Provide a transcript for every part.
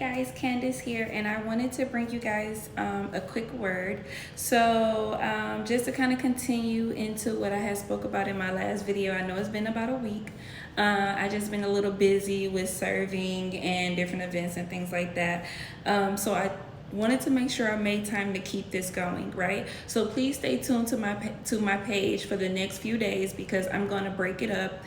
Guys, Candace here, and I wanted to bring you guys a quick word. So just to kind of continue into what I had spoke about in my last video. I know it's been about a week. I just been a little busy with serving and different events and things like that. So I wanted to make sure I made time to keep this going, right? So please stay tuned to my page for the next few days because I'm going to break it up.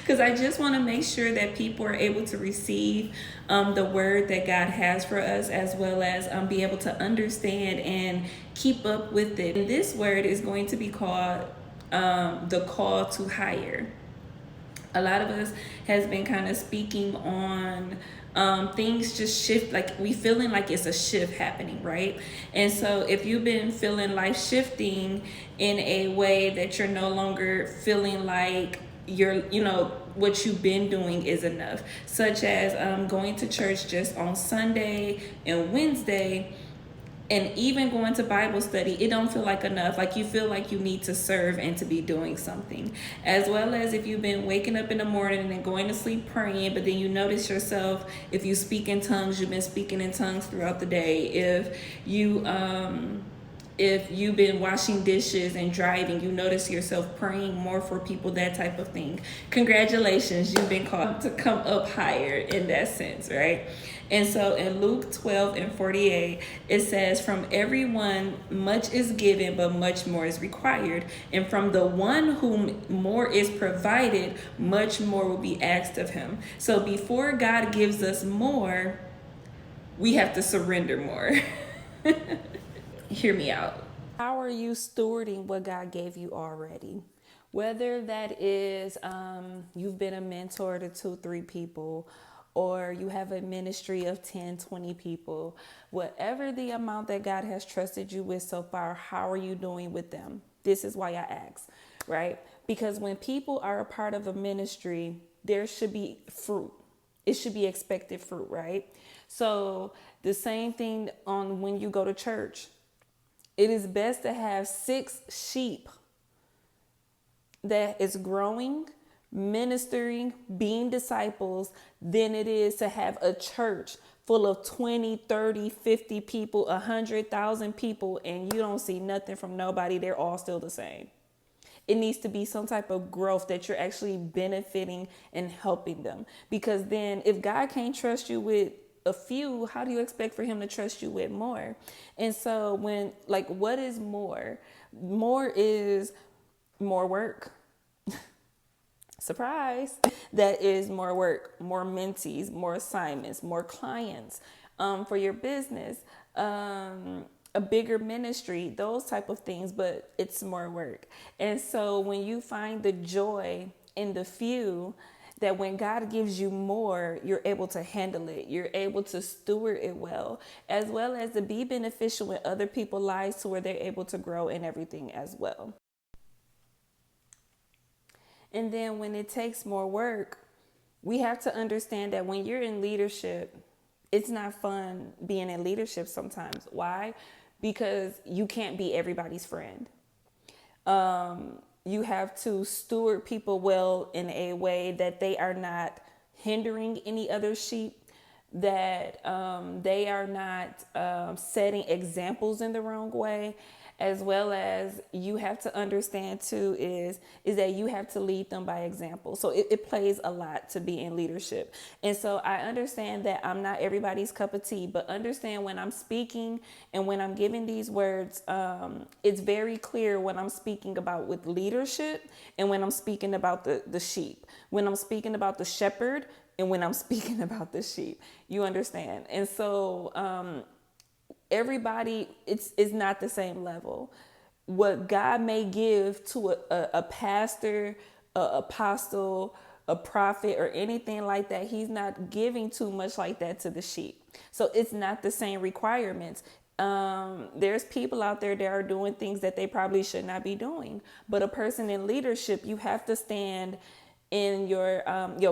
Because I just want to make sure that people are able to receive the word that God has for us, as well as be able to understand and keep up with it. And this word is going to be called the call to higher. A lot of us has been kind of speaking on things just shift, like we feeling like it's a shift happening, right? And so if you've been feeling life shifting in a way that you're no longer feeling like what you've been doing is enough, such as going to church just on Sunday and Wednesday, and even going to Bible study, it don't feel like enough. Like you feel like you need to serve and to be doing something. As well as if you've been waking up in the morning and going to sleep praying, but then you notice yourself, if you speak in tongues, you've been speaking in tongues throughout the day. If you've been washing dishes and driving, you notice yourself praying more for people, that type of thing. Congratulations, you've been called to come up higher in that sense, right? And so in Luke 12:48, it says, "From everyone much is given, but much more is required. And from the one whom more is provided, much more will be asked of him." So before God gives us more, we have to surrender more. Hear me out. How are you stewarding what God gave you already? Whether that is you've been a mentor to 2, 3 people, or you have a ministry of 10, 20 people, whatever the amount that God has trusted you with so far, how are you doing with them? This is why I ask, right? Because when people are a part of a ministry, there should be fruit. It should be expected fruit, right? So the same thing on when you go to church. It is best to have 6 sheep that is growing, ministering, being disciples, than it is to have a church full of 20, 30, 50 people, 100,000 people, and you don't see nothing from nobody. They're all still the same. It needs to be some type of growth that you're actually benefiting and helping them. Because then if God can't trust you with a few, how do you expect for him to trust you with more? And so what is more? More is more work. Surprise. That is more work, more mentees, more assignments, more clients for your business, a bigger ministry, those type of things, but it's more work. And so when you find the joy in the few, that when God gives you more, you're able to handle it. You're able to steward it well as to be beneficial in other people's lives to where they're able to grow in everything as well. And then when it takes more work, we have to understand that when you're in leadership, it's not fun being in leadership sometimes. Why? Because you can't be everybody's friend. You have to steward people well in a way that they are not hindering any other sheep, that they are not setting examples in the wrong way, as well as you have to understand too is that you have to lead them by example. So it plays a lot to be in leadership. And so I understand that I'm not everybody's cup of tea, but understand when I'm speaking and when I'm giving these words, it's very clear when I'm speaking about with leadership and when I'm speaking about the sheep, when I'm speaking about the shepherd and when I'm speaking about the sheep. You understand? And so everybody, it's not the same level. What God may give to a pastor, a apostle, a prophet, or anything like that, he's not giving too much like that to the sheep. So it's not the same requirements. There's people out there that are doing things that they probably should not be doing. But a person in leadership, you have to stand in your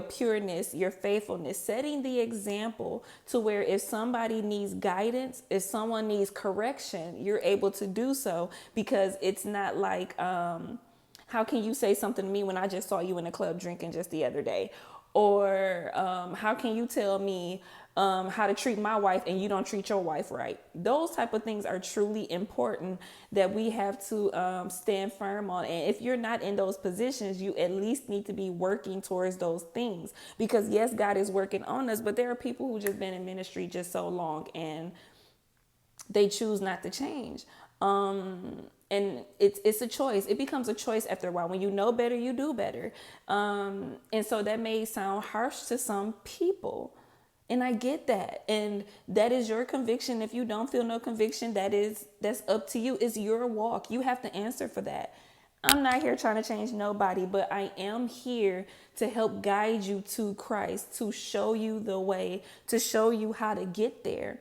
pureness, your faithfulness, setting the example to where if somebody needs guidance, if someone needs correction, you're able to do so, because it's not like how can you say something to me when I just saw you in a club drinking just the other day? Or how can you tell me how to treat my wife and you don't treat your wife right. Those type of things are truly important that we have to stand firm on. And if you're not in those positions, you at least need to be working towards those things, because yes, God is working on us, but there are people who just been in ministry just so long and they choose not to change. And it's a choice. It becomes a choice after a while. When you know better, you do better. And so that may sound harsh to some people. And I get that. And that is your conviction. If you don't feel no conviction, that's up to you. It's your walk. You have to answer for that. I'm not here trying to change nobody, but I am here to help guide you to Christ, to show you the way, to show you how to get there,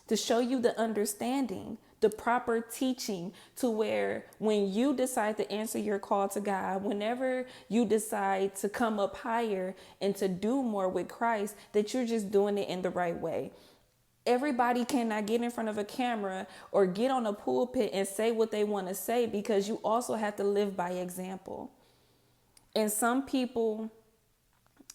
to show you the understanding, the proper teaching, to where when you decide to answer your call to God, whenever you decide to come up higher and to do more with Christ, that you're just doing it in the right way. Everybody cannot get in front of a camera or get on a pulpit and say what they want to say, because you also have to live by example. And some people,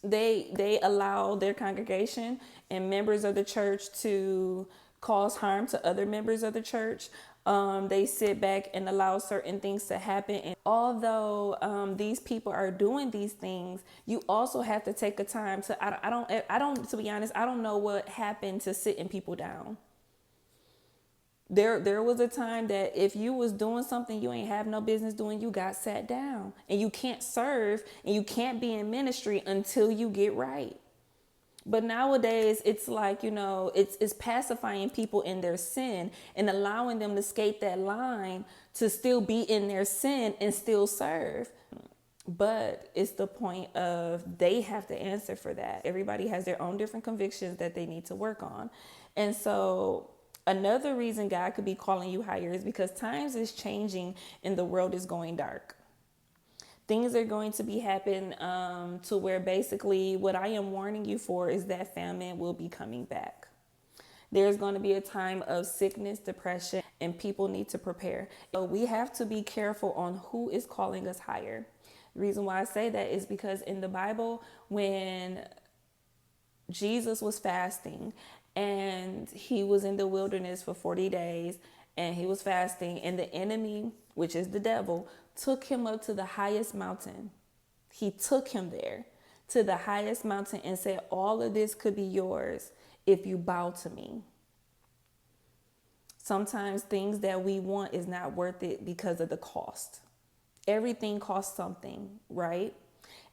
they allow their congregation and members of the church to cause harm to other members of the church. They sit back and allow certain things to happen. And although these people are doing these things, you also have to take a time to, I don't, to be honest, I don't know what happened to sitting people down. There was a time that if you was doing something you ain't have no business doing, you got sat down, and you can't serve and you can't be in ministry until you get right. But nowadays, it's like, it's pacifying people in their sin and allowing them to skate that line to still be in their sin and still serve. But it's the point of they have to answer for that. Everybody has their own different convictions that they need to work on. And so another reason God could be calling you higher is because times is changing and the world is going dark. Things are going to be happen to where basically what I am warning you for is that famine will be coming back. There's going to be a time of sickness, depression, and people need to prepare. So we have to be careful on who is calling us higher. The reason why I say that is because in the Bible, when Jesus was fasting and he was in the wilderness for 40 days and he was fasting, and the enemy, which is the devil, took him up to the highest mountain. He took him there to the highest mountain and said, all of this could be yours if you bow to me. Sometimes things that we want is not worth it because of the cost. Everything costs something, right?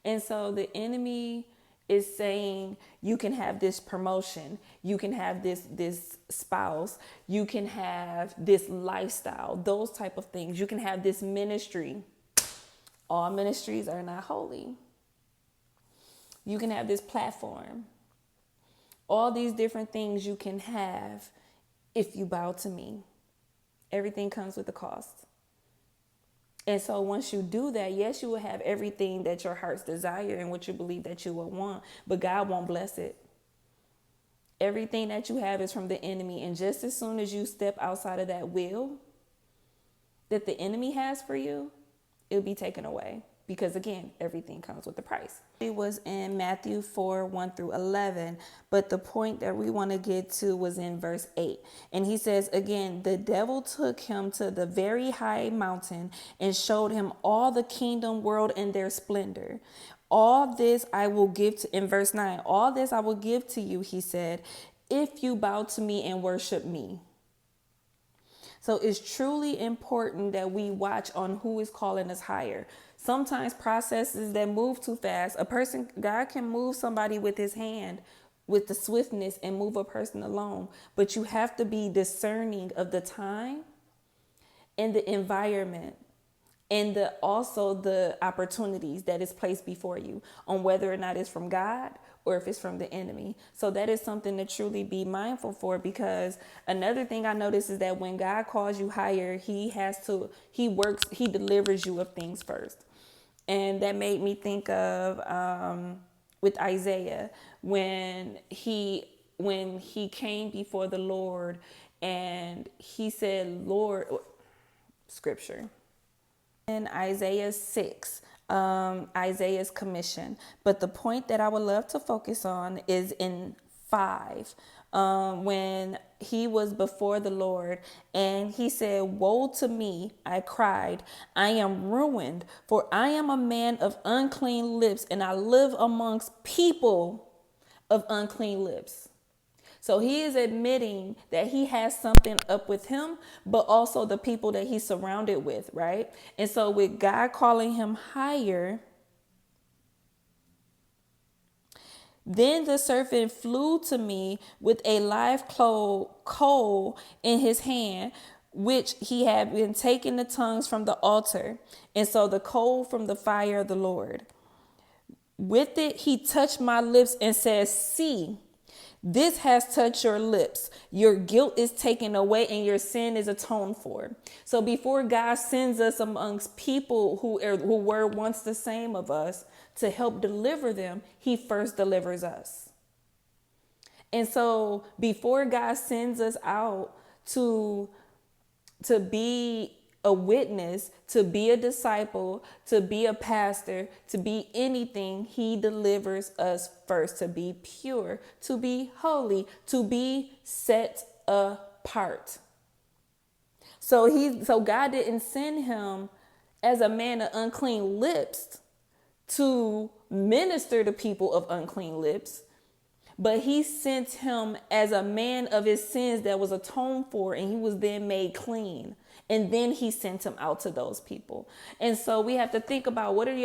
And so the enemy is saying, you can have this promotion, you can have this spouse, you can have this lifestyle, those type of things. You can have this ministry. All ministries are not holy. You can have this platform. All these different things you can have if you bow to me. Everything comes with a cost. And so once you do that, yes, you will have everything that your heart's desire and what you believe that you will want, but God won't bless it. Everything that you have is from the enemy. And just as soon as you step outside of that will that the enemy has for you, it'll be taken away. Because again, everything comes with a price. It was in Matthew 4:1-11. But the point that we want to get to was in verse 8. And he says, again, the devil took him to the very high mountain and showed him all the kingdom world and their splendor. All this I will give to, in verse 9, all this I will give to you, he said, if you bow to me and worship me. So it's truly important that we watch on who is calling us higher. Sometimes processes that move too fast, God can move somebody with his hand, with the swiftness, and move a person alone. But you have to be discerning of the time and the environment and also the opportunities that is placed before you on whether or not it's from God or if it's from the enemy. So that is something to truly be mindful for, because another thing I notice is that when God calls you higher, he delivers you of things first. And that made me think of with Isaiah when he came before the Lord and he said, Lord, scripture in Isaiah 6, Isaiah's commission. But the point that I would love to focus on is in 5. when he was before the Lord, and he said, "Woe to me, I cried, I am ruined, for I am a man of unclean lips, and I live amongst people of unclean lips." So he is admitting that he has something up with him, but also the people that he's surrounded with, right? And so with God calling him higher, then the serpent flew to me with a live coal in his hand, which he had been taking the tongues from the altar. And so the coal from the fire of the Lord. With it, he touched my lips and said, "See, this has touched your lips. Your guilt is taken away and your sin is atoned for." So before God sends us amongst people who were once the same of us to help deliver them, he first delivers us. And so before God sends us out to be a witness, to be a disciple, to be a pastor, to be anything, he delivers us first to be pure, to be holy, to be set apart. So God didn't send him as a man of unclean lips to minister to people of unclean lips, but he sent him as a man of his sins that was atoned for, and he was then made clean. And then he sent him out to those people. And so we have to think about what is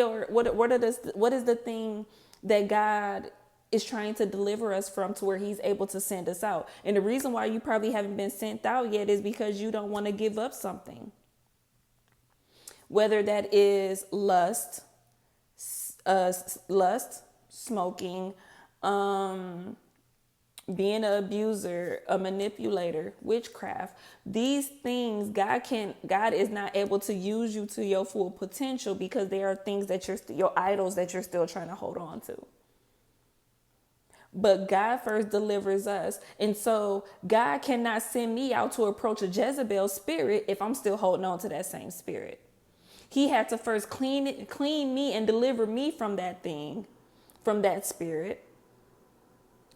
the thing that God is trying to deliver us from, to where he's able to send us out. And the reason why you probably haven't been sent out yet is because you don't want to give up something. Whether that is lust, smoking, being an abuser, a manipulator, witchcraft. These things, God is not able to use you to your full potential, because there are things that your idols that you're still trying to hold on to. But God first delivers us. And so God cannot send me out to approach a Jezebel spirit if I'm still holding on to that same spirit. He had to first clean me and deliver me from that thing, from that spirit,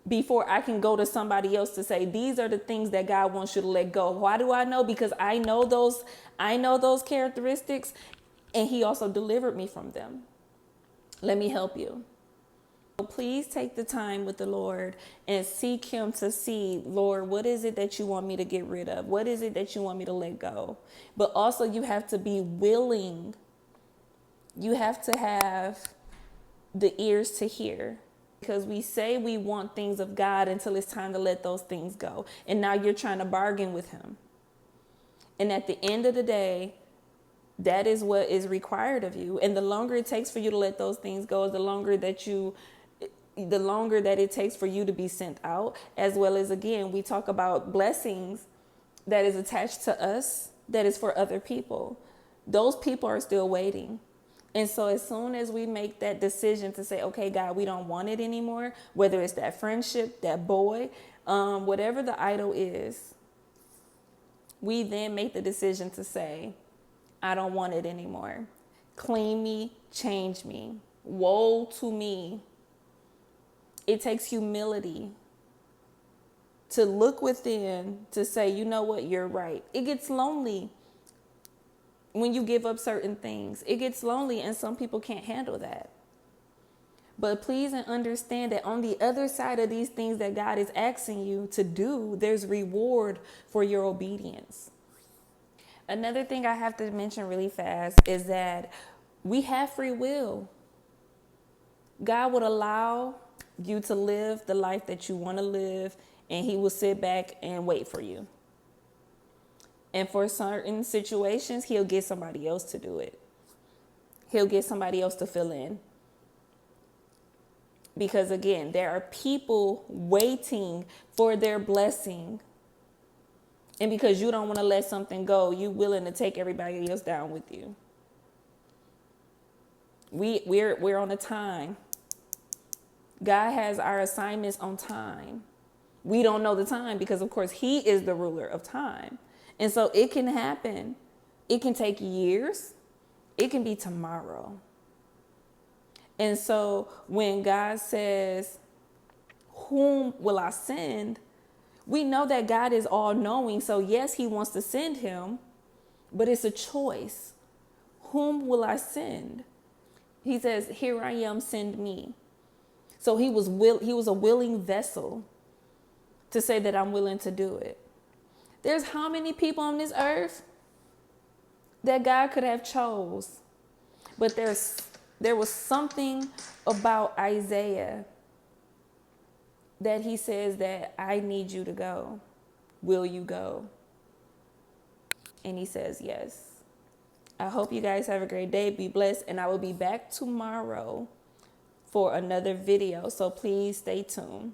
before I can go to somebody else to say, these are the things that God wants you to let go. Why do I know? Because I know those characteristics, and he also delivered me from them. Let me help you. Please take the time with the Lord and seek him to see, Lord, what is it that you want me to get rid of? What is it that you want me to let go? But also you have to be willing. You have to have the ears to hear. Because we say we want things of God until it's time to let those things go. And now you're trying to bargain with him. And at the end of the day, that is what is required of you. And the longer it takes for you to let those things go, the longer that it takes for you to be sent out. As well as, again, we talk about blessings that is attached to us, that is for other people. Those people are still waiting. And so as soon as we make that decision to say, okay, God, we don't want it anymore, whether it's that friendship, that boy, whatever the idol is, we then make the decision to say, I don't want it anymore. Clean me, change me. Woe to me. It takes humility to look within, to say, you know what, you're right. It gets lonely when you give up certain things. It gets lonely, and some people can't handle that. But please understand that on the other side of these things that God is asking you to do, there's reward for your obedience. Another thing I have to mention really fast is that we have free will. God would allow you to live the life that you want to live, and he will sit back and wait for you. And for certain situations, he'll get somebody else to do it. He'll get somebody else to fill in. Because again, there are people waiting for their blessing. And because you don't want to let something go, you're willing to take everybody else down with you. We're on a time. God has our assignments on time. We don't know the time because, of course, he is the ruler of time. And so it can happen. It can take years. It can be tomorrow. And so when God says, whom will I send? We know that God is all knowing. So yes, he wants to send him, but it's a choice. Whom will I send? He says, here I am, send me. So he was a willing vessel to say that I'm willing to do it. There's how many people on this earth that God could have chose? But there was something about Isaiah that he says that I need you to go. Will you go? And he says yes. I hope you guys have a great day. Be blessed. And I will be back tomorrow for another video. So please stay tuned.